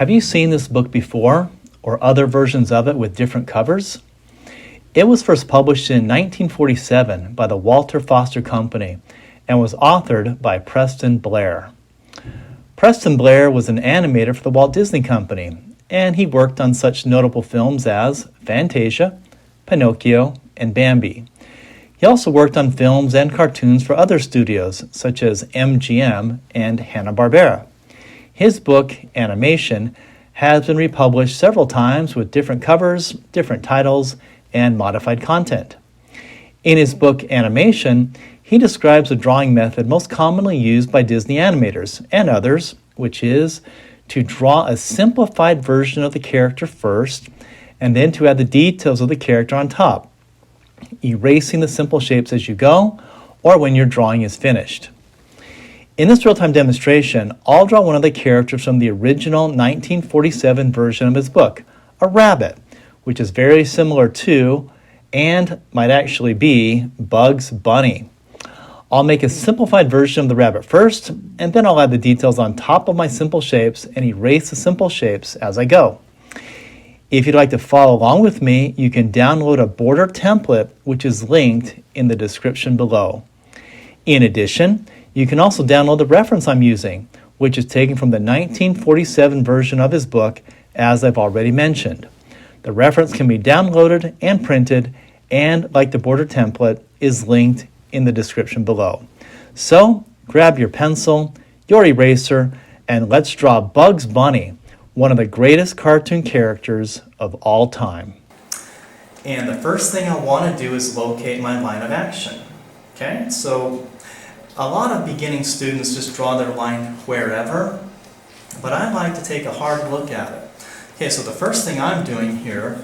Have you seen this book before, or other versions of it with different covers? It was first published in 1947 by the Walter Foster Company and was authored by Preston Blair. Preston Blair was an animator for the Walt Disney Company, and he worked on such notable films as Fantasia, Pinocchio, and Bambi. He also worked on films and cartoons for other studios, such as MGM and Hanna-Barbera. His book, Animation, has been republished several times with different covers, different titles, and modified content. In his book, Animation, he describes the drawing method most commonly used by Disney animators and others, which is to draw a simplified version of the character first, and then to add the details of the character on top, erasing the simple shapes as you go, or when your drawing is finished. In this real-time demonstration, I'll draw one of the characters from the original 1947 version of his book, a rabbit, which is very similar to, and might actually be, Bugs Bunny. I'll make a simplified version of the rabbit first, and then I'll add the details on top of my simple shapes and erase the simple shapes as I go. If you'd like to follow along with me, you can download a border template, which is linked in the description below. In addition, you can also download the reference I'm using, which is taken from the 1947 version of his book, as I've already mentioned. The reference can be downloaded and printed, and like the border template, is linked in the description below. So, grab your pencil, your eraser, and let's draw Bugs Bunny, one of the greatest cartoon characters of all time. And the first thing I want to do is locate my line of action. Okay, so a lot of beginning students just draw their line wherever, but I like to take a hard look at it. Okay, so the first thing I'm doing here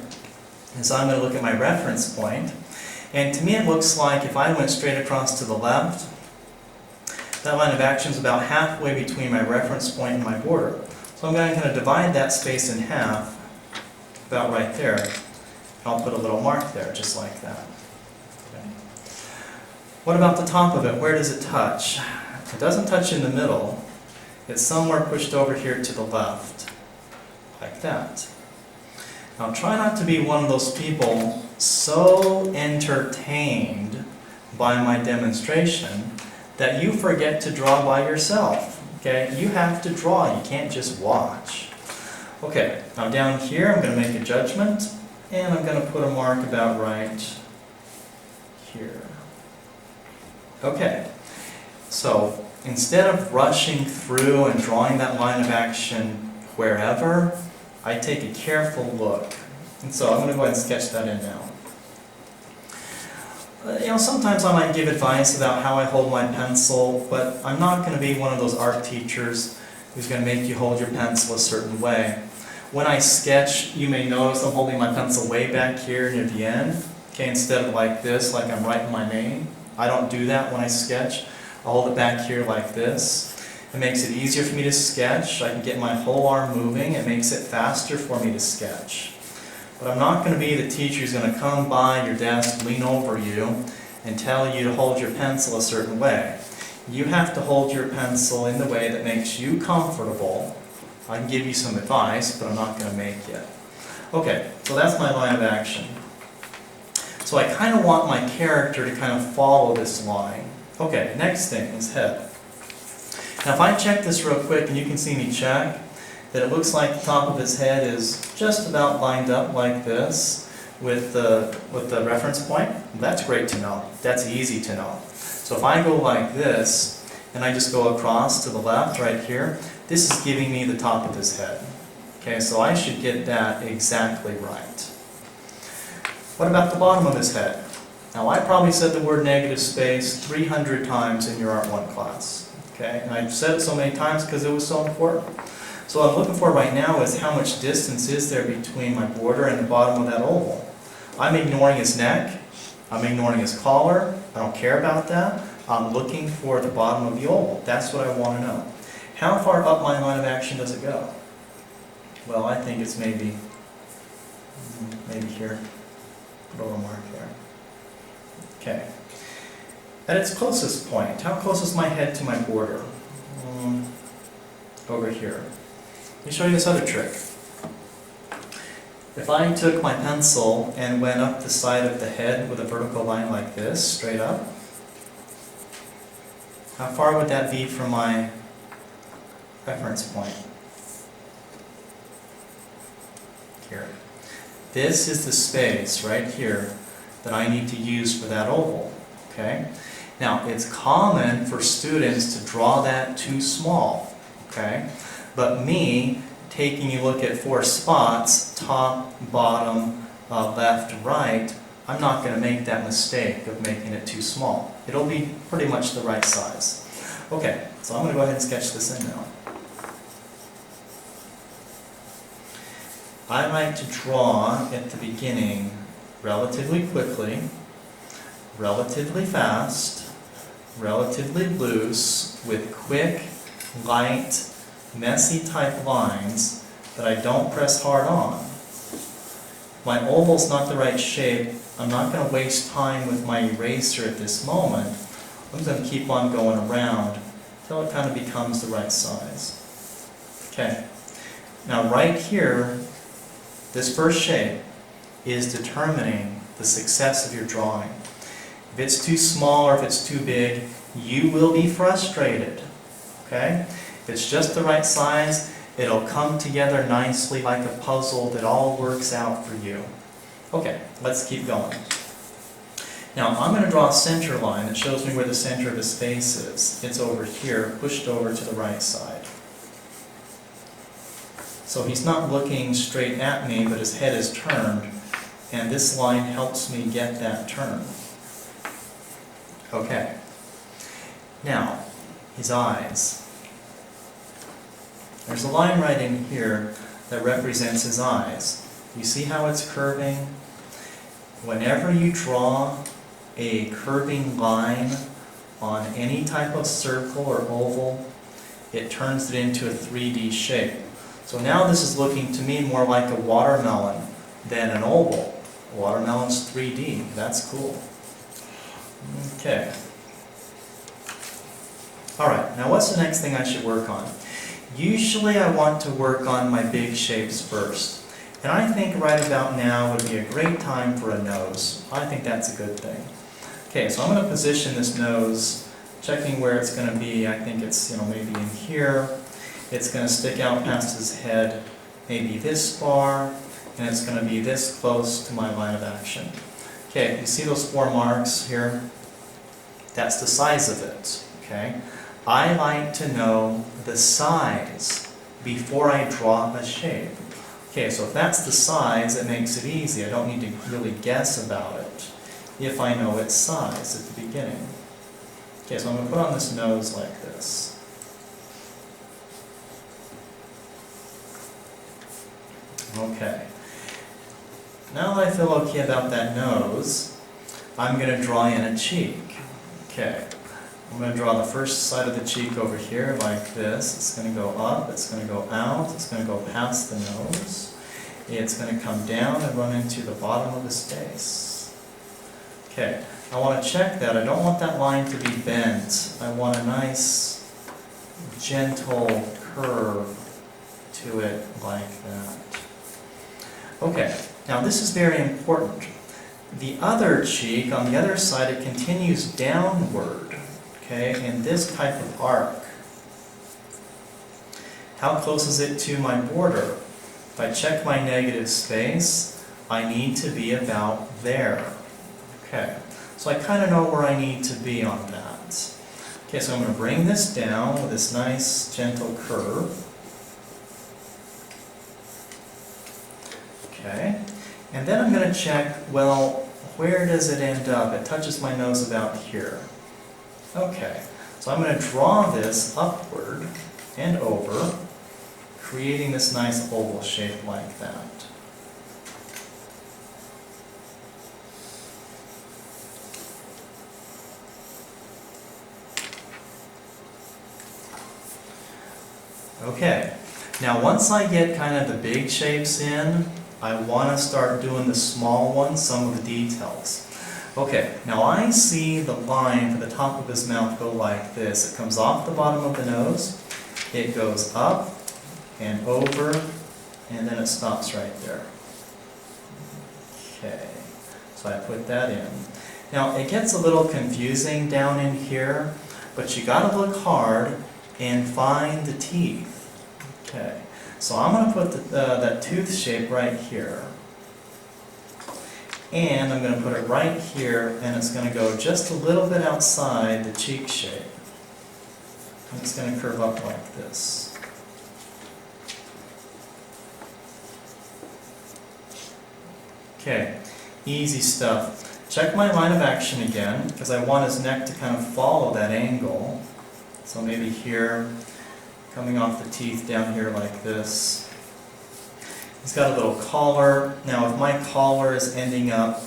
is I'm going to look at my reference point, and to me it looks like if I went straight across to the left, that line of action is about halfway between my reference point and my border. So I'm going to kind of divide that space in half, about right there. I'll put a little mark there, just like that. Okay. What about the top of it? Where does it touch? It doesn't touch in the middle. It's somewhere pushed over here to the left, like that. Now try not to be one of those people so entertained by my demonstration that you forget to draw by yourself. Okay, you have to draw, you can't just watch. Okay, now down here I'm going to make a judgment, and I'm going to put a mark about right here. Okay, so instead of rushing through and drawing that line of action wherever, I take a careful look. And so I'm going to go ahead and sketch that in now. Sometimes I might give advice about how I hold my pencil, but I'm not going to be one of those art teachers who's going to make you hold your pencil a certain way. When I sketch, you may notice I'm holding my pencil way back here near the end, okay, instead of like this, like I'm writing my name. I don't do that when I sketch. I'll hold it back here like this. It makes it easier for me to sketch. I can get my whole arm moving. It makes it faster for me to sketch. But I'm not going to be the teacher who's going to come by your desk, lean over you, and tell you to hold your pencil a certain way. You have to hold your pencil in the way that makes you comfortable. I can give you some advice, but I'm not going to make it. Okay, so that's my line of action. So I kind of want my character to kind of follow this line. Okay, next thing is head. Now if I check this real quick, and you can see me check, that it looks like the top of his head is just about lined up like this with the reference point. That's great to know. That's easy to know. So if I go like this, and I just go across to the left right here, this is giving me the top of his head. Okay, so I should get that exactly right. What about the bottom of his head? Now I probably said the word negative space 300 times in your Art 1 class. Okay, and I've said it so many times because it was so important. So what I'm looking for right now is how much distance is there between my border and the bottom of that oval. I'm ignoring his neck. I'm ignoring his collar. I don't care about that. I'm looking for the bottom of the oval. That's what I want to know. How far up my line of action does it go? Well, I think it's maybe here. Put a little mark there. Okay. At its closest point, how close is my head to my border? Over here. me show you this other trick. If I took my pencil and went up the side of the head with a vertical line like this, straight up, how far would that be from my reference point? Here. This is the space right here that I need to use for that oval. Okay? Now, it's common for students to draw that too small. Okay? But me, taking a look at 4 spots, top, bottom, left, right, I'm not going to make that mistake of making it too small. It'll be pretty much the right size. Okay, so I'm going to go ahead and sketch this in now. I like to draw at the beginning relatively quickly, relatively fast, relatively loose, with quick, light, messy type lines that I don't press hard on. My oval's not the right shape. I'm not going to waste time with my eraser at this moment. I'm going to keep on going around until it kind of becomes the right size. Okay. Now right here, this first shape is determining the success of your drawing. If it's too small or if it's too big, you will be frustrated. Okay? If it's just the right size, it'll come together nicely like a puzzle that all works out for you. Okay, let's keep going. Now I'm going to draw a center line that shows me where the center of his face is. It's over here, pushed over to the right side. So he's not looking straight at me, but his head is turned, and this line helps me get that turn. Okay. Now, his eyes. There's a line right in here that represents his eyes. You see how it's curving? Whenever you draw a curving line on any type of circle or oval, it turns it into a 3D shape. So now this is looking to me more like a watermelon than an oval. A watermelon's 3D. That's cool. Okay. Alright, now what's the next thing I should work on? Usually I want to work on my big shapes first. And I think right about now would be a great time for a nose. I think that's a good thing. Okay, so I'm going to position this nose, checking where it's going to be. I think it's, maybe in here. It's going to stick out past his head, maybe this far, and it's going to be this close to my line of action. Okay, you see those 4 marks here? That's the size of it, okay? I like to know the size before I draw a shape. Okay, so if that's the size, it makes it easy. I don't need to really guess about it if I know its size at the beginning. Okay, so I'm going to put on this nose like this. Okay. Now that I feel okay about that nose, I'm going to draw in a cheek. Okay. I'm going to draw the first side of the cheek over here like this. It's going to go up, it's going to go out, it's going to go past the nose. It's going to come down and run into the bottom of his face. Okay. I want to check that. I don't want that line to be bent. I want a nice, gentle curve to it like that. Okay, now this is very important. The other cheek, on the other side, it continues downward, okay, in this type of arc. How close is it to my border? If I check my negative space, I need to be about there. Okay, so I kind of know where I need to be on that. Okay, so I'm going to bring this down with this nice, gentle curve. Okay, and then I'm going to check, well, where does it end up? It touches my nose about here. Okay, so I'm going to draw this upward and over, creating this nice oval shape like that. Okay, now once I get kind of the big shapes in, I want to start doing the small ones, some of the details. Okay, now I see the line for the top of his mouth go like this. It comes off the bottom of the nose, it goes up, and over, and then it stops right there. Okay, so I put that in. Now it gets a little confusing down in here, but you gotta look hard and find the teeth. Okay, so I'm gonna put that tooth shape right here. And I'm gonna put it right here, and it's gonna go just a little bit outside the cheek shape. And it's gonna curve up like this. Okay, easy stuff. Check my line of action again, because I want his neck to kind of follow that angle. So maybe here, coming off the teeth down here like this. He's got a little collar. Now if my collar is ending up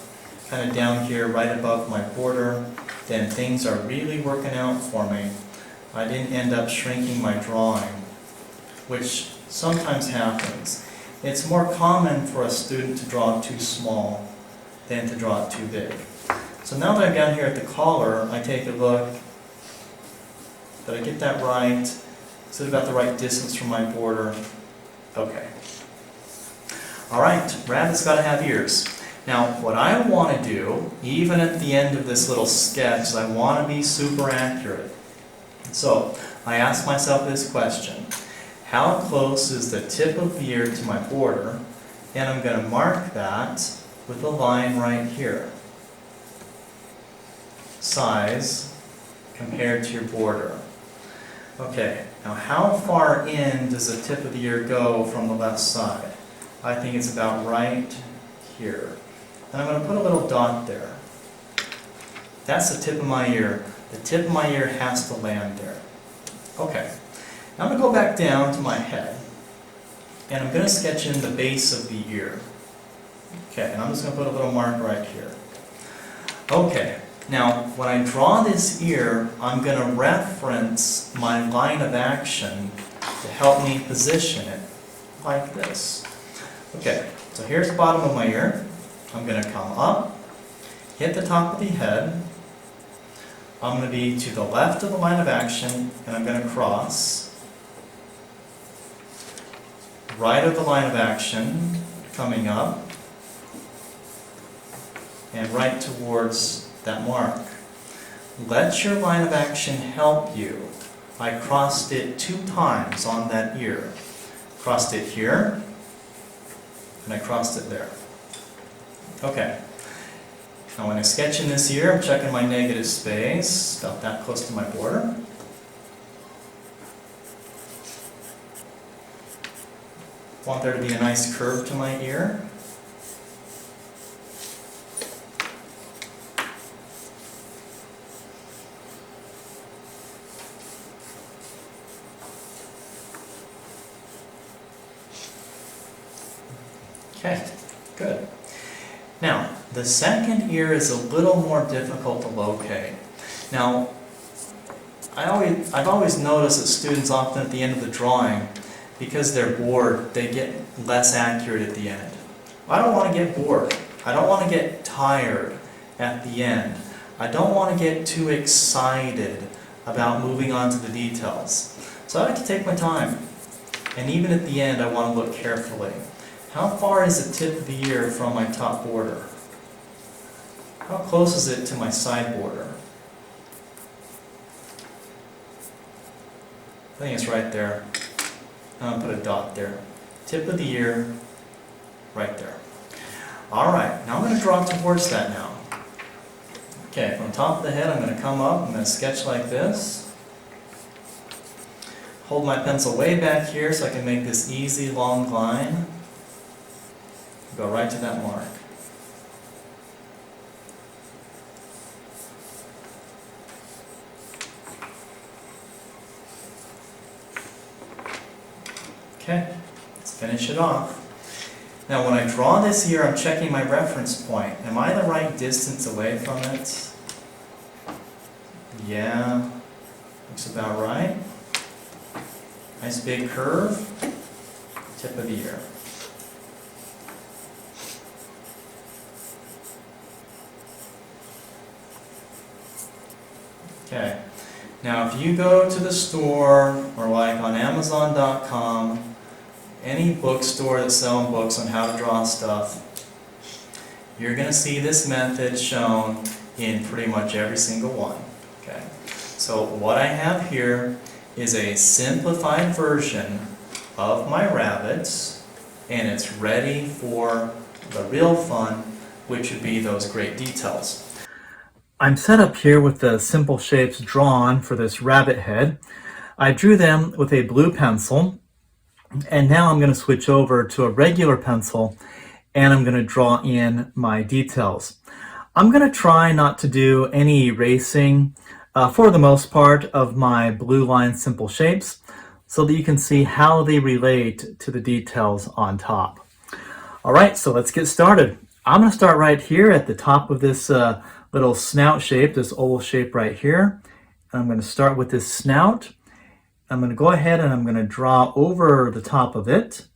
kind of down here right above my border, then things are really working out for me. I didn't end up shrinking my drawing, which sometimes happens. It's more common for a student to draw too small than to draw it too big. So now that I'm down here at the collar, I take a look. Did I get that right? Is it about the right distance from my border? Okay. All right, rabbit's got to have ears. Now, what I want to do, even at the end of this little sketch, is I want to be super accurate. So, I ask myself this question. How close is the tip of the ear to my border? And I'm going to mark that with a line right here. Size compared to your border. Okay, now how far in does the tip of the ear go from the left side? I think it's about right here. And I'm going to put a little dot there. That's the tip of my ear. The tip of my ear has to land there. Okay, now I'm going to go back down to my head. And I'm going to sketch in the base of the ear. Okay, and I'm just going to put a little mark right here. Okay, now when I draw this ear, I'm going to reference my line of action to help me position it like this. Okay, so here's the bottom of my ear. I'm going to come up, hit the top of the head. I'm going to be to the left of the line of action, and I'm going to cross. Right of the line of action, coming up, and right towards that mark. Let your line of action help you. I crossed it 2 times on that ear. Crossed it here, and I crossed it there. Okay. Now when I sketch in this ear, I'm checking my negative space, about that close to my border. Want there to be a nice curve to my ear. Okay, good. Now, the second ear is a little more difficult to locate. Now, I've always noticed that students often at the end of the drawing, because they're bored, they get less accurate at the end. I don't want to get bored. I don't want to get tired at the end. I don't want to get too excited about moving on to the details. So I like to take my time. And even at the end, I want to look carefully. How far is the tip of the ear from my top border? How close is it to my side border? I think it's right there. I'm going to put a dot there. Tip of the ear, right there. Alright, now I'm going to draw towards that now. Okay, from the top of the head I'm going to come up, I'm going to sketch like this. Hold my pencil way back here so I can make this easy long line. Go right to that mark. Okay, let's finish it off. Now when I draw this ear, I'm checking my reference point. Am I the right distance away from it? Yeah, looks about right. Nice big curve, tip of the ear. Okay, now if you go to the store or like on Amazon.com, any bookstore that's selling books on how to draw stuff, you're going to see this method shown in pretty much every single one. Okay. So what I have here is a simplified version of my rabbits, and it's ready for the real fun, which would be those great details. I'm set up here with the simple shapes drawn for this rabbit head. I drew them with a blue pencil, and now I'm going to switch over to a regular pencil and I'm going to draw in my details. I'm going to try not to do any erasing for the most part of my blue line simple shapes so that you can see how they relate to the details on top. All right, so let's get started. I'm going to start right here at the top of this little snout shape, this oval shape right here. I'm going to start with this snout. I'm going to go ahead and I'm going to draw over the top of it.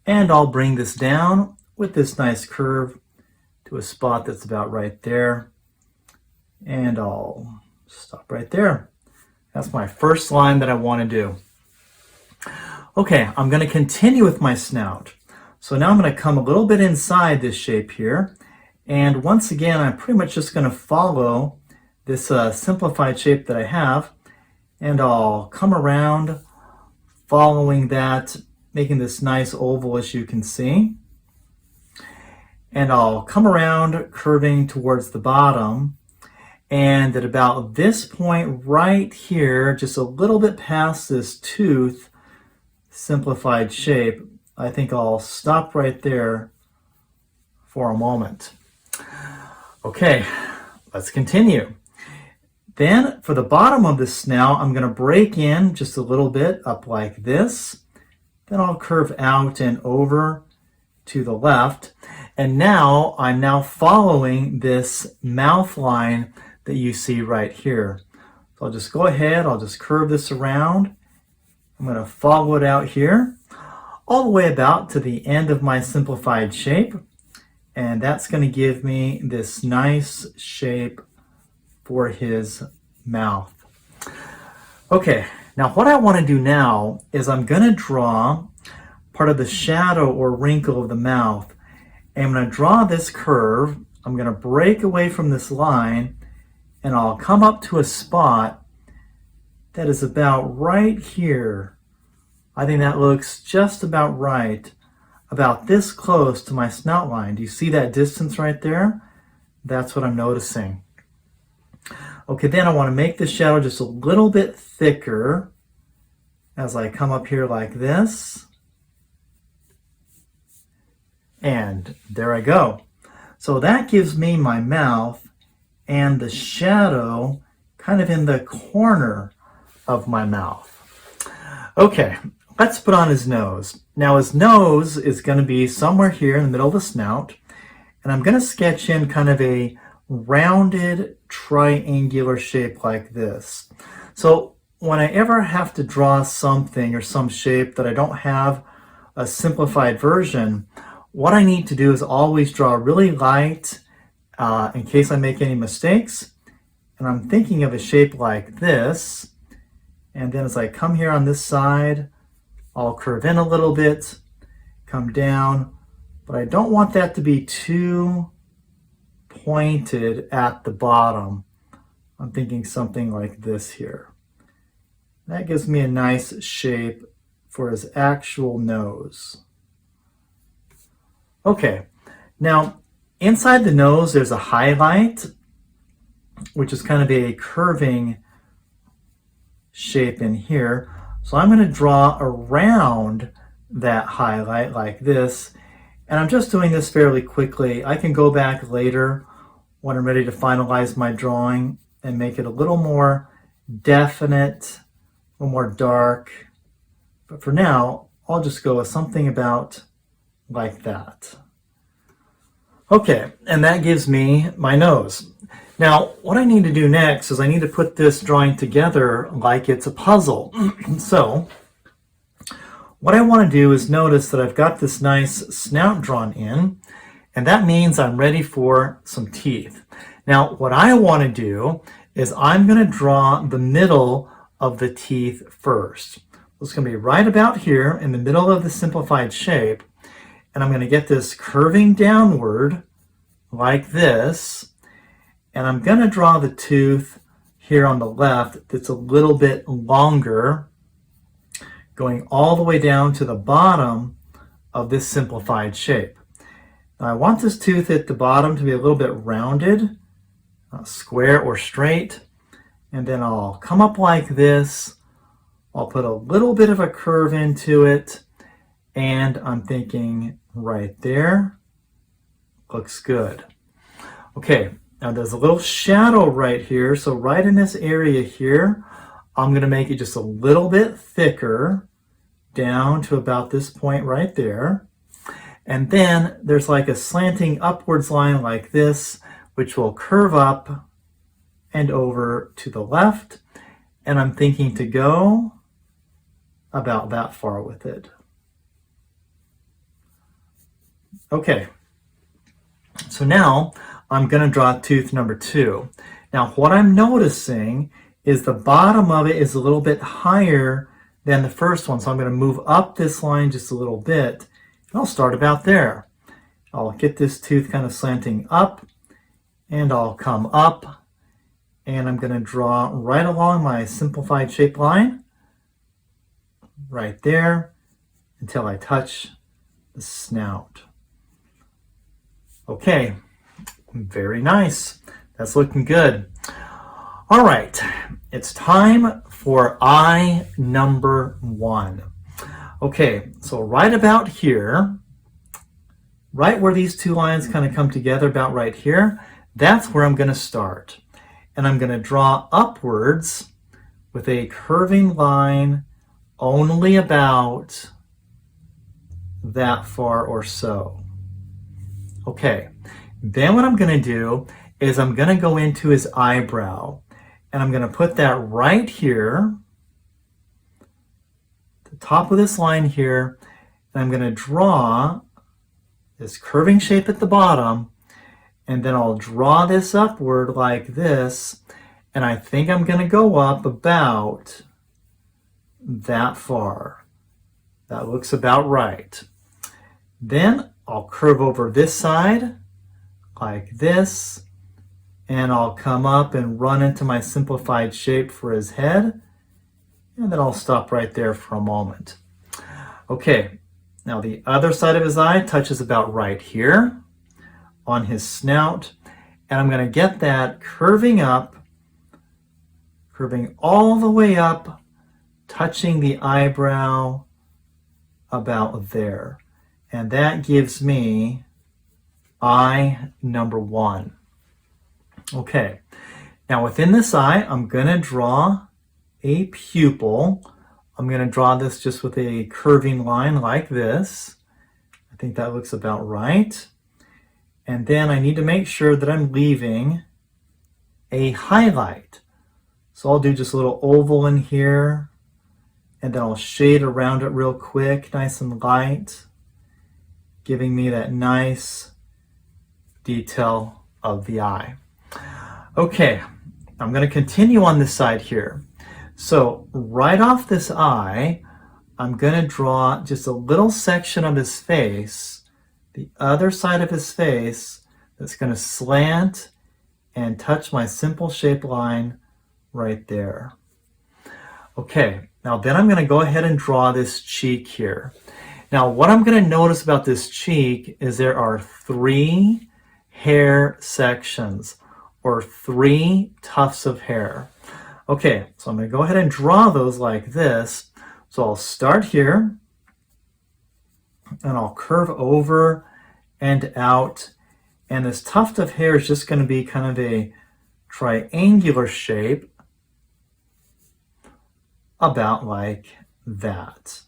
And I'll bring this down with this nice curve to a spot that's about right there. And I'll stop right there. That's my first line that I want to do. Okay, I'm going to continue with my snout. So now I'm going to come a little bit inside this shape here. And once again, I'm pretty much just going to follow this simplified shape that I have. And I'll come around following that, making this nice oval as you can see. And I'll come around curving towards the bottom. And at about this point right here, just a little bit past this tooth simplified shape, I think I'll stop right there for a moment. Okay, let's continue. Then for the bottom of the snout, I'm going to break in just a little bit up like this. Then I'll curve out and over to the left. And now I'm following this mouth line that you see right here. So I'll just go ahead, I'll just curve this around. I'm going to follow it out here all the way about to the end of my simplified shape. And that's going to give me this nice shape for his mouth. Okay, now what I want to do now is I'm going to draw part of the shadow or wrinkle of the mouth. And I'm going to draw this curve. I'm going to break away from this line and I'll come up to a spot that is about right here. I think that looks just about right, about this close to my snout line. Do you see that distance right there? That's what I'm noticing. Okay, then I want to make the shadow just a little bit thicker as I come up here like this. And there I go. So that gives me my mouth and the shadow kind of in the corner of my mouth. Okay, let's put on his nose. Now his nose is going to be somewhere here in the middle of the snout. And I'm going to sketch in kind of a rounded triangular shape like this. So when I ever have to draw something or some shape that I don't have a simplified version, what I need to do is always draw really light in case I make any mistakes. And I'm thinking of a shape like this. And then as I come here on this side, I'll curve in a little bit, come down, but I don't want that to be too pointed at the bottom. I'm thinking something like this here. That gives me a nice shape for his actual nose. Okay, now inside the nose there's a highlight, which is kind of a curving shape in here. So I'm going to draw around that highlight like this. And I'm just doing this fairly quickly. I can go back later when I'm ready to finalize my drawing and make it a little more definite, a little more dark. But for now, I'll just go with something about like that. Okay, and that gives me my nose. Now, what I need to do next is I need to put this drawing together like it's a puzzle. So, what I want to do is notice that I've got this nice snout drawn in, and that means I'm ready for some teeth. Now, what I want to do is I'm going to draw the middle of the teeth first. it's going to be right about here in the middle of the simplified shape. And I'm going to get this curving downward like this. And I'm going to draw the tooth here on the left that's a little bit longer, going all the way down to the bottom of this simplified shape. Now I want this tooth at the bottom to be a little bit rounded, square or straight. And then I'll come up like this. I'll put a little bit of a curve into it. And I'm thinking right there. Looks good. Okay, now there's a little shadow right here. So right in this area here, I'm going to make it just a little bit thicker down to about this point right there. And then there's like a slanting upwards line like this, which will curve up and over to the left. And I'm thinking to go about that far with it. Okay, so now I'm going to draw tooth number 2. Now what I'm noticing is the bottom of it is a little bit higher than the first one. So I'm going to move up this line just a little bit. And I'll start about there. I'll get this tooth kind of slanting up, and I'll come up. And I'm going to draw right along my simplified shape line, right there, until I touch the snout. Okay, very nice. That's looking good. All right, it's time for eye number 1. Okay, so right about here, right where these two lines kind of come together, about right here, that's where I'm going to start. And I'm going to draw upwards with a curving line only about that far or so. Okay, then what I'm going to do is I'm going to go into his eyebrow, and I'm going to put that right here, the top of this line here, and I'm going to draw this curving shape at the bottom, and then I'll draw this upward like this, and I think I'm going to go up about that far. That looks about right. Then I'll curve over this side like this, and I'll come up and run into my simplified shape for his head, and then I'll stop right there for a moment. Okay, now the other side of his eye touches about right here on his snout, and I'm going to get that curving up, curving all the way up, touching the eyebrow about there. And that gives me eye number 1. Okay, now within this eye, I'm going to draw a pupil. I'm going to draw this just with a curving line like this. I think that looks about right. And then I need to make sure that I'm leaving a highlight. So I'll do just a little oval in here, and then I'll shade around it real quick, nice and light, giving me that nice detail of the eye. Okay, I'm going to continue on this side here. So right off this eye, I'm going to draw just a little section of his face, the other side of his face, that's going to slant and touch my simple shape line right there. Okay, now then I'm going to go ahead and draw this cheek here. Now what I'm going to notice about this cheek is there are 3 hair sections, or 3 tufts of hair. Okay, so I'm going to go ahead and draw those like this. So I'll start here, and I'll curve over and out, and this tuft of hair is just going to be kind of a triangular shape, about like that.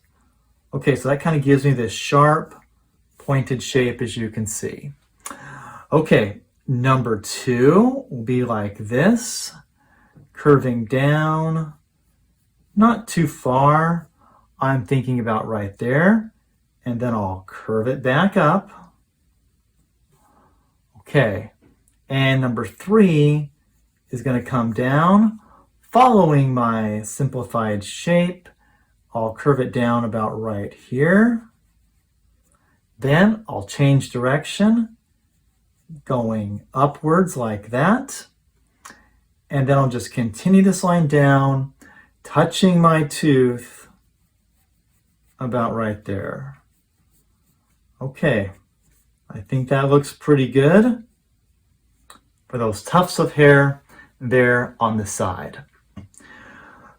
Okay, so that kind of gives me this sharp, pointed shape, as you can see. Okay, number 2 will be like this, curving down, not too far. I'm thinking about right there, and then I'll curve it back up. Okay, and number 3 is going to come down, following my simplified shape I'll curve it down about right here. Then I'll change direction, going upwards like that. And then I'll just continue this line down, touching my tooth about right there. Okay, I think that looks pretty good for those tufts of hair there on the side.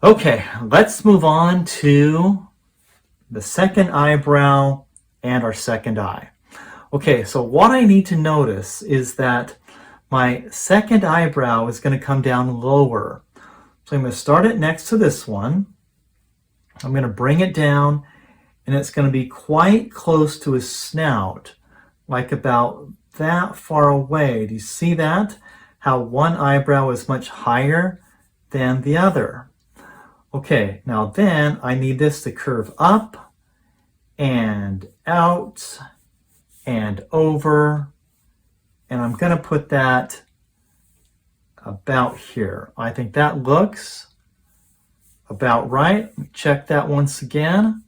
Okay, let's move on to the second eyebrow and our second eye. Okay, so what I need to notice is that my second eyebrow is going to come down lower. So I'm going to start it next to this one. I'm going to bring it down, and it's going to be quite close to his snout, like about that far away. Do you see that? How one eyebrow is much higher than the other. Okay, now then I need this to curve up and out and over, and I'm going to put that about here. I think that looks about right. Check that once again.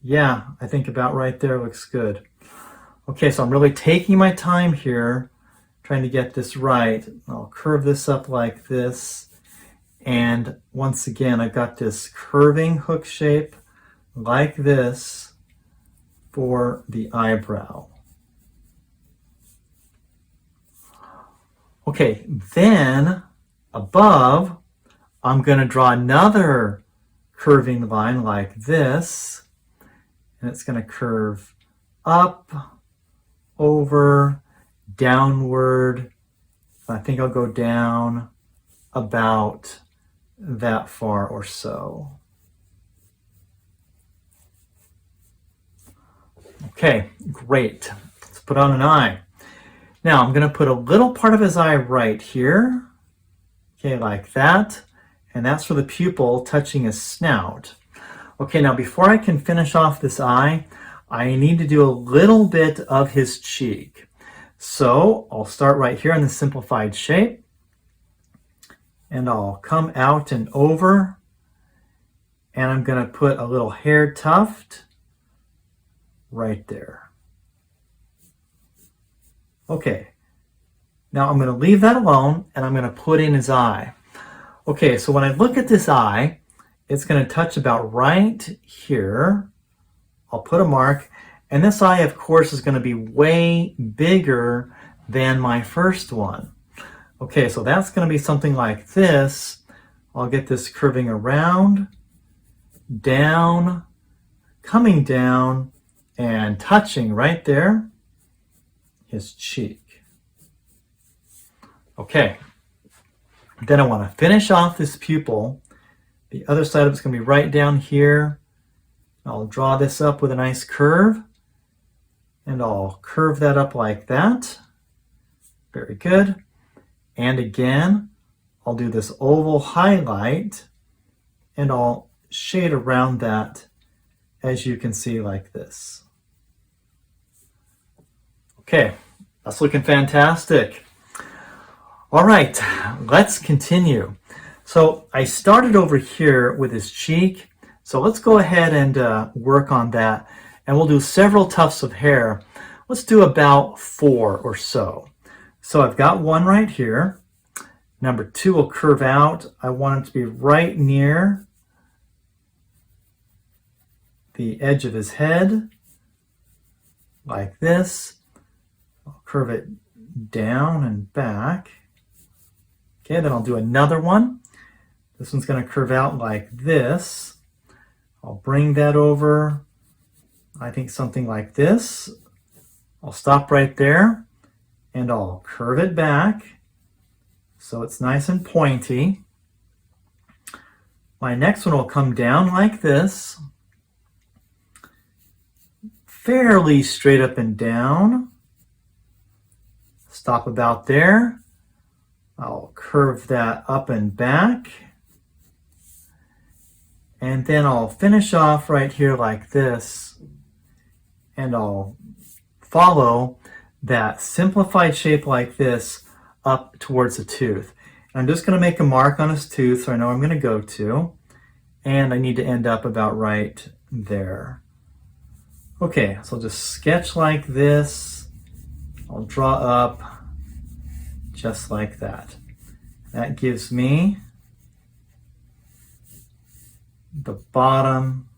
Yeah, I think about right there looks good. Okay, so I'm really taking my time here, trying to get this right. I'll curve this up like this. And once again, I've got this curving hook shape like this for the eyebrow. Okay, then above, I'm going to draw another curving line like this. And it's going to curve up, over, downward. I think I'll go down about that far or so. Okay, great. Let's put on an eye. Now I'm going to put a little part of his eye right here. Okay, like that. And that's for the pupil touching his snout. Okay, now before I can finish off this eye, I need to do a little bit of his cheek. So I'll start right here in the simplified shape. And I'll come out and over. And I'm going to put a little hair tuft right there. Okay, now I'm going to leave that alone, and I'm going to put in his eye. Okay, so when I look at this eye, it's going to touch about right here. I'll put a mark, and this eye, of course, is going to be way bigger than my first one. Okay, so that's going to be something like this. I'll get this curving around, down, coming down, and touching right there, his cheek. Okay, then I want to finish off this pupil. The other side of it's going to be right down here. I'll draw this up with a nice curve, and I'll curve that up like that. Very good. And again, I'll do this oval highlight, and I'll shade around that, as you can see, like this. Okay, that's looking fantastic. All right, let's continue. So I started over here with his cheek. So let's go ahead and work on that. And we'll do several tufts of hair. Let's do about 4 or so. So I've got one right here. Number 2 will curve out. I want it to be right near the edge of his head, like this. I'll curve it down and back. Okay, then I'll do another one. This one's going to curve out like this. I'll bring that over, I think something like this. I'll stop right there, and I'll curve it back so it's nice and pointy. My next one will come down like this, fairly straight up and down. Stop about there. I'll curve that up and back. And then I'll finish off right here like this. And I'll follow that simplified shape like this up towards the tooth. And I'm just going to make a mark on his tooth so I know I'm going to go to. and I need to end up about right there. Okay, so I'll just sketch like this. I'll draw up just like that. That gives me the bottom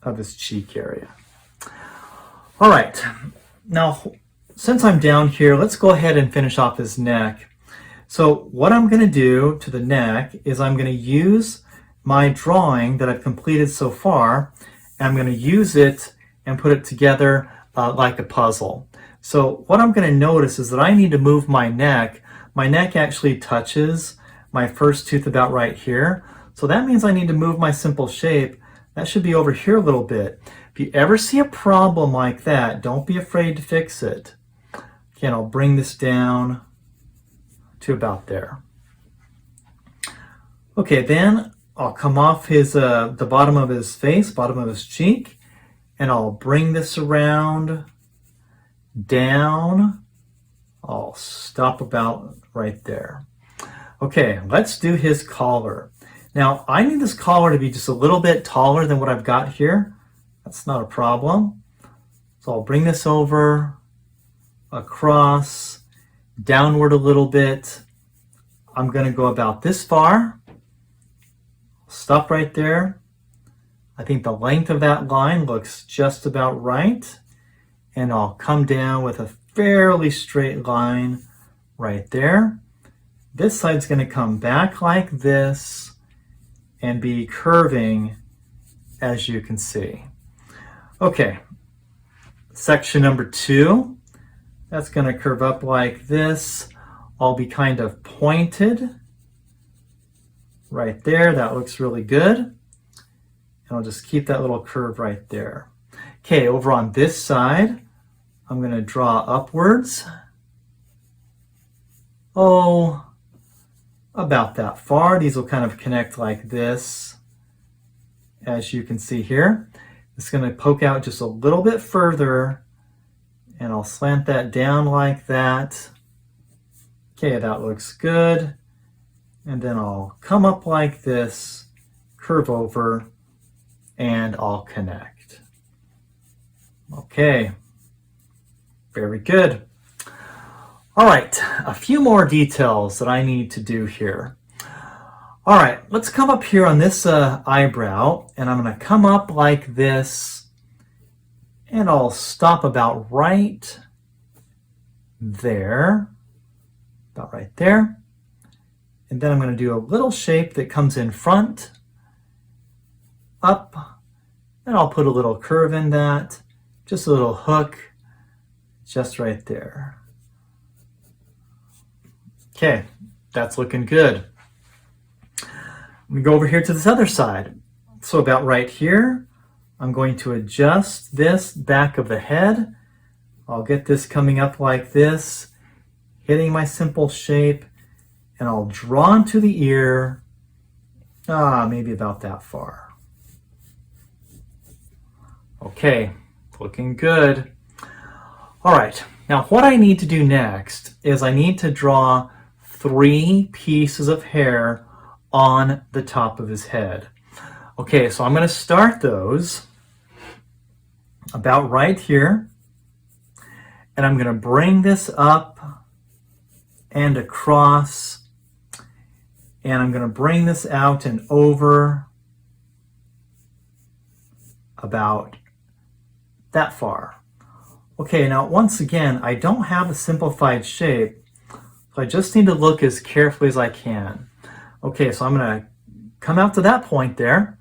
of his cheek area. All right, now since I'm down here, let's go ahead and finish off his neck. So what I'm going to do to the neck is I'm going to use my drawing that I've completed so far, and I'm going to use it and put it together like a puzzle. So what I'm going to notice is that I need to move my neck. My neck actually touches my first tooth about right here. So that means I need to move my simple shape. That should be over here a little bit. If you ever see a problem like that, don't be afraid to fix it. Again, I'll bring this down to about there. Okay, then I'll come off his the bottom of his face, bottom of his cheek, and I'll bring this around, down. I'll stop about right there. Okay, let's do his collar. Now, I need this collar to be just a little bit taller than what I've got here. That's not a problem. So I'll bring this over, across, downward a little bit. I'm going to go about this far. Stop right there. I think the length of that line looks just about right. And I'll come down with a fairly straight line right there. This side's going to come back like this and be curving, as you can see. Okay, section number 2. That's going to curve up like this. I'll be kind of pointed right there. That looks really good. And I'll just keep that little curve right there. Okay, over on this side, I'm going to draw upwards. Oh, about that far. These will kind of connect like this, as you can see here. It's going to poke out just a little bit further, and I'll slant that down like that. Okay, that looks good. And then I'll come up like this, curve over, and I'll connect. Okay, very good. All right, a few more details that I need to do here. All right, let's come up here on this eyebrow, and I'm going to come up like this, and I'll stop about right there, about right there. And then I'm going to do a little shape that comes in front, up, and I'll put a little curve in that, just a little hook, just right there. Okay, that's looking good. I'm going to go over here to this other side. So about right here, I'm going to adjust this back of the head. I'll get this coming up like this, hitting my simple shape, and I'll draw into the ear, maybe about that far. Okay, looking good. All right, now what I need to do next is I need to draw 3 pieces of hair on the top of his head. Okay, so I'm going to start those about right here, and I'm going to bring this up and across, and I'm going to bring this out and over about that far. Okay, now once again, I don't have a simplified shape, so I just need to look as carefully as I can. Okay, so I'm going to come out to that point there,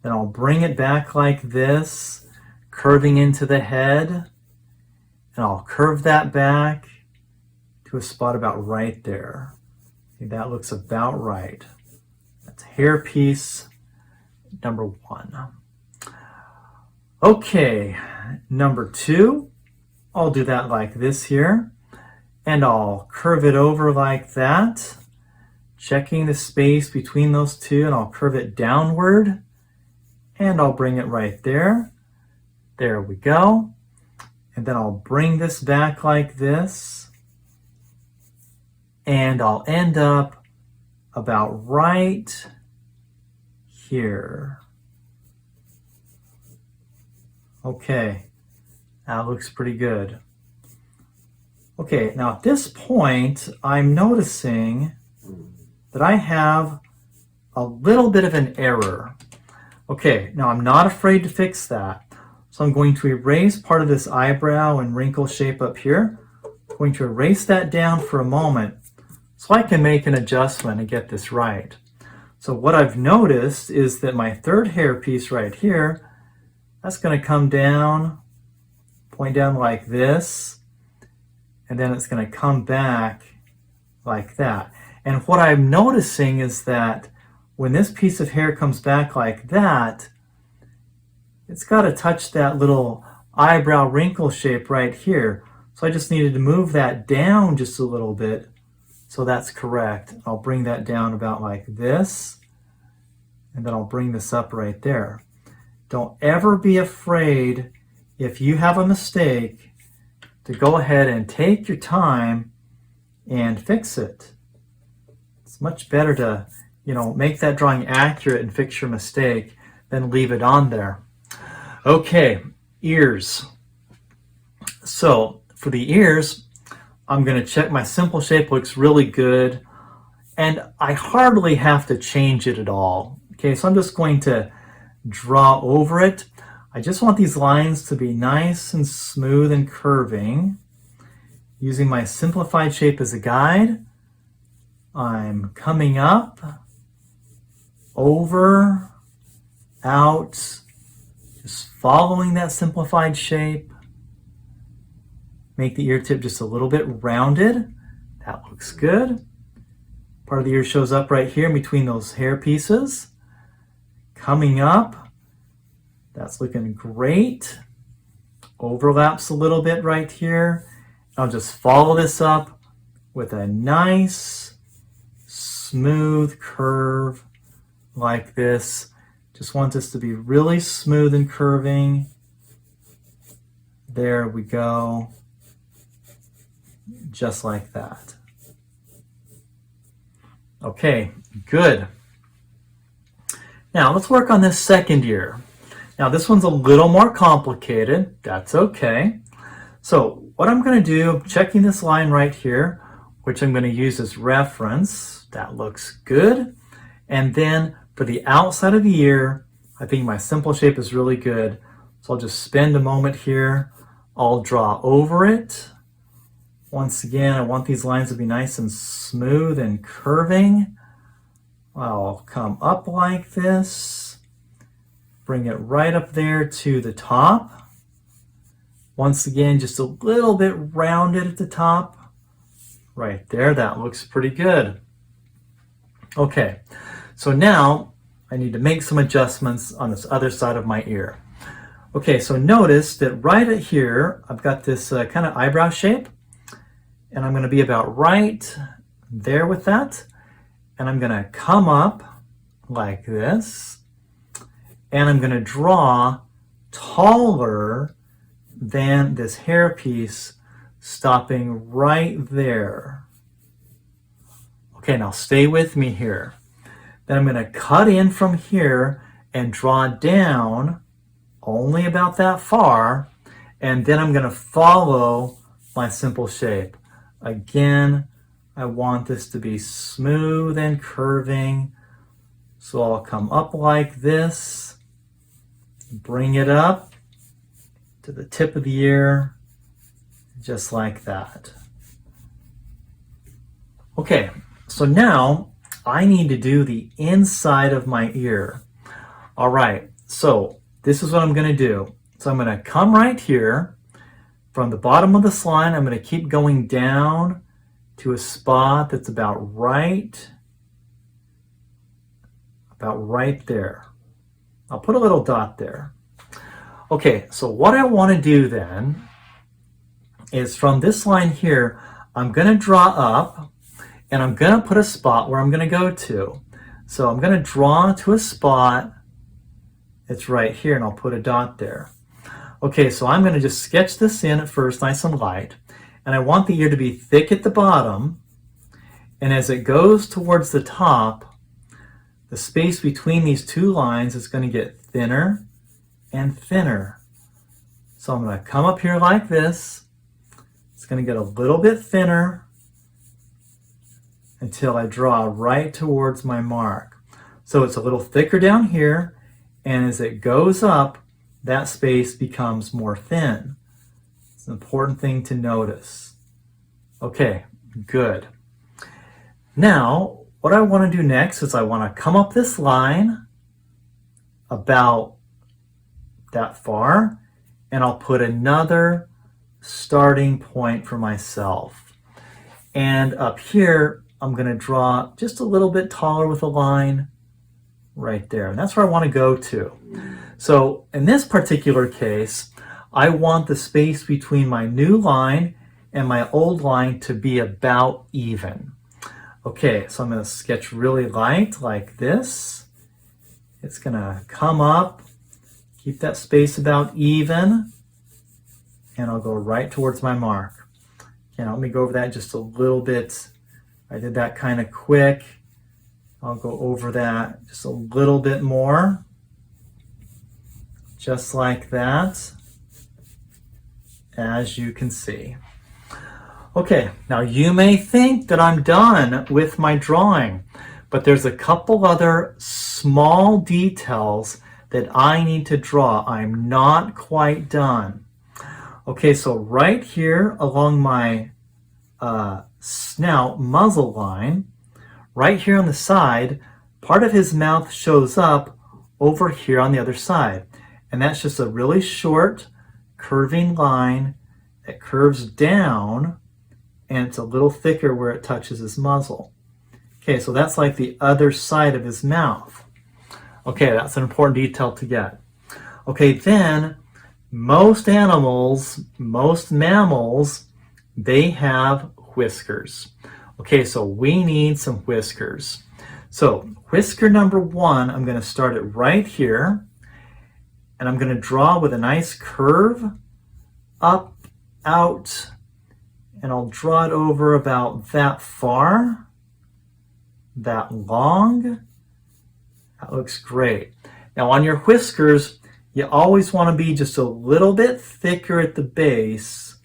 then I'll bring it back like this, curving into the head, and I'll curve that back to a spot about right there. Okay, that looks about right. That's hair piece number 1. Okay, number 2, I'll do that like this here, and I'll curve it over like that, checking the space between those two, and I'll curve it downward, and I'll bring it right there. There we go. And then I'll bring this back like this, and I'll end up about right here. Okay, that looks pretty good. Okay, now at this point, I'm noticing that I have a little bit of an error. Okay, now I'm not afraid to fix that. So I'm going to erase part of this eyebrow and wrinkle shape up here. I'm going to erase that down for a moment so I can make an adjustment and get this right. So what I've noticed is that my third hair piece right here, that's going to come down, point down like this, and then it's going to come back like that. And what I'm noticing is that when this piece of hair comes back like that, it's got to touch that little eyebrow wrinkle shape right here. So I just needed to move that down just a little bit so that's correct. I'll bring that down about like this, and then I'll bring this up right there. Don't ever be afraid, if you have a mistake, to go ahead and take your time and fix it. It's much better to, make that drawing accurate and fix your mistake than leave it on there. Okay, ears. So for the ears, I'm going to check my simple shape looks really good, and I hardly have to change it at all. Okay, so I'm just going to draw over it. I just want these lines to be nice and smooth and curving. Using my simplified shape as a guide, I'm coming up, over, out, just following that simplified shape. Make the ear tip just a little bit rounded. That looks good. Part of the ear shows up right here in between those hair pieces. Coming up, that's looking great. Overlaps a little bit right here. I'll just follow this up with a nice, smooth curve like this. Just want this to be really smooth and curving. There we go. Just like that. Okay, good. Now let's work on this second ear. Now this one's a little more complicated. That's okay. So what I'm going to do, I'm checking this line right here, which I'm going to use as reference. That looks good. And then for the outside of the ear, I think my simple shape is really good. So I'll just spend a moment here. I'll draw over it. Once again, I want these lines to be nice and smooth and curving. I'll come up like this. Bring it right up there to the top. Once again, just a little bit rounded at the top. Right there, that looks pretty good. Okay, so now I need to make some adjustments on this other side of my ear. Okay, so notice that right here, I've got this kind of eyebrow shape, and I'm going to be about right there with that. And I'm going to come up like this, and I'm going to draw taller than this hair piece, stopping right there. Okay, now stay with me here. Then I'm going to cut in from here and draw down only about that far, and then I'm going to follow my simple shape. Again, I want this to be smooth and curving, so I'll come up like this, bring it up to the tip of the ear, just like that. Okay, so now I need to do the inside of my ear. All right, so this is what I'm going to do. So I'm going to come right here. From the bottom of this line, I'm going to keep going down to a spot that's about right there. I'll put a little dot there. Okay, so what I want to do then is from this line here, I'm going to draw up, and I'm going to put a spot where I'm going to go to. So I'm going to draw to a spot. It's right here, and I'll put a dot there. Okay, so I'm going to just sketch this in at first, nice and light. And I want the ear to be thick at the bottom. And as it goes towards the top, the space between these two lines is going to get thinner and thinner. So I'm going to come up here like this. It's going to get a little bit thinner until I draw right towards my mark. So it's a little thicker down here, and as it goes up, that space becomes more thin. It's an important thing to notice. Okay, good. Now, what I want to do next is I want to come up this line about that far, and I'll put another starting point for myself. And up here, I'm going to draw just a little bit taller with a line right there. And that's where I want to go to. So in this particular case, I want the space between my new line and my old line to be about even. Okay, so I'm going to sketch really light like this. It's going to come up, keep that space about even, and I'll go right towards my mark. Okay, let me go over that just a little bit. I did that kind of quick. I'll go over that just a little bit more. Just like that, as you can see. Okay, now you may think that I'm done with my drawing, but there's a couple other small details that I need to draw. I'm not quite done. Okay, so right here along my snout muzzle line, right here on the side, part of his mouth shows up over here on the other side. And that's just a really short curving line that curves down, and it's a little thicker where it touches his muzzle. Okay, so that's like the other side of his mouth. Okay, that's an important detail to get. Okay, then most animals, most mammals, they have whiskers. Okay, so we need some whiskers. So whisker number one, I'm going to start it right here, and I'm going to draw with a nice curve up, out, and I'll draw it over about that far, that long. That looks great. Now on your whiskers, you always want to be just a little bit thicker at the base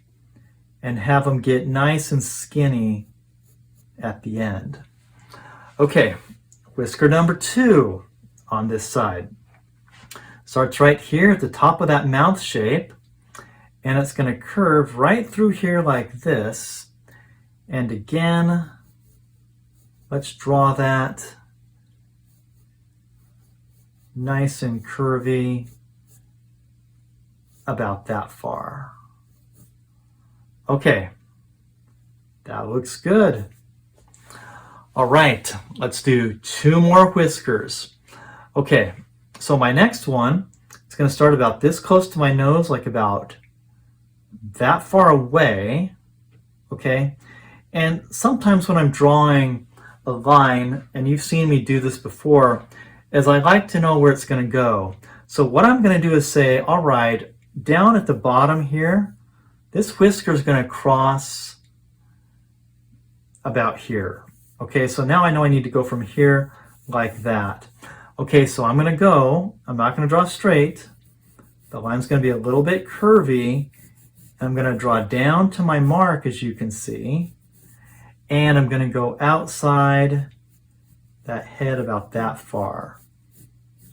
and have them get nice and skinny at the end. Okay, whisker number two on this side. Starts right here at the top of that mouth shape, and it's going to curve right through here like this. And again, let's draw that nice and curvy about that far. Okay, that looks good. All right, let's do two more whiskers. Okay, so my next one, it's going to start about this close to my nose, like about that far away, okay? And sometimes when I'm drawing a line, and you've seen me do this before, is I like to know where it's going to go. So what I'm going to do is say, all right, down at the bottom here, this whisker is going to cross about here. Okay, so now I know I need to go from here like that. Okay, so I'm going to go, I'm not going to draw straight. The line's going to be a little bit curvy. I'm going to draw down to my mark, as you can see. And I'm going to go outside that head about that far.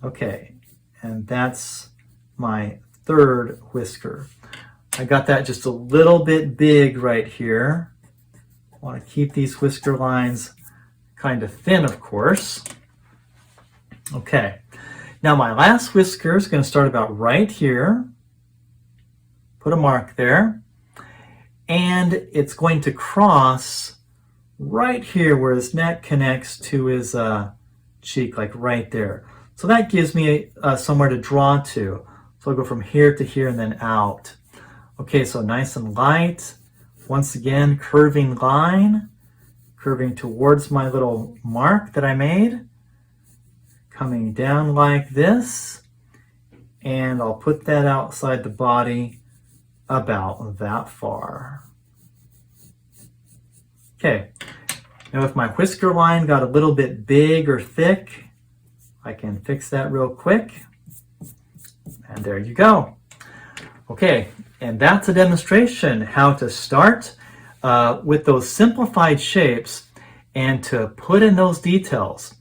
Okay, and that's my third whisker. I got that just a little bit big right here. I want to keep these whisker lines kind of thin, of course. Okay, now my last whisker is going to start about right here. Put a mark there. And it's going to cross right here where his neck connects to his cheek, like right there. So that gives me somewhere to draw to. So I'll go from here to here and then out. Okay, so nice and light. Once again, curving line, curving towards my little mark that I made. Coming down like this. And I'll put that outside the body about that far. Okay, now if my whisker line got a little bit big or thick, I can fix that real quick. And there you go. Okay, and that's a demonstration how to start with those simplified shapes and to put in those details.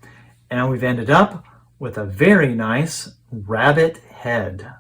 And we've ended up with a very nice rabbit head.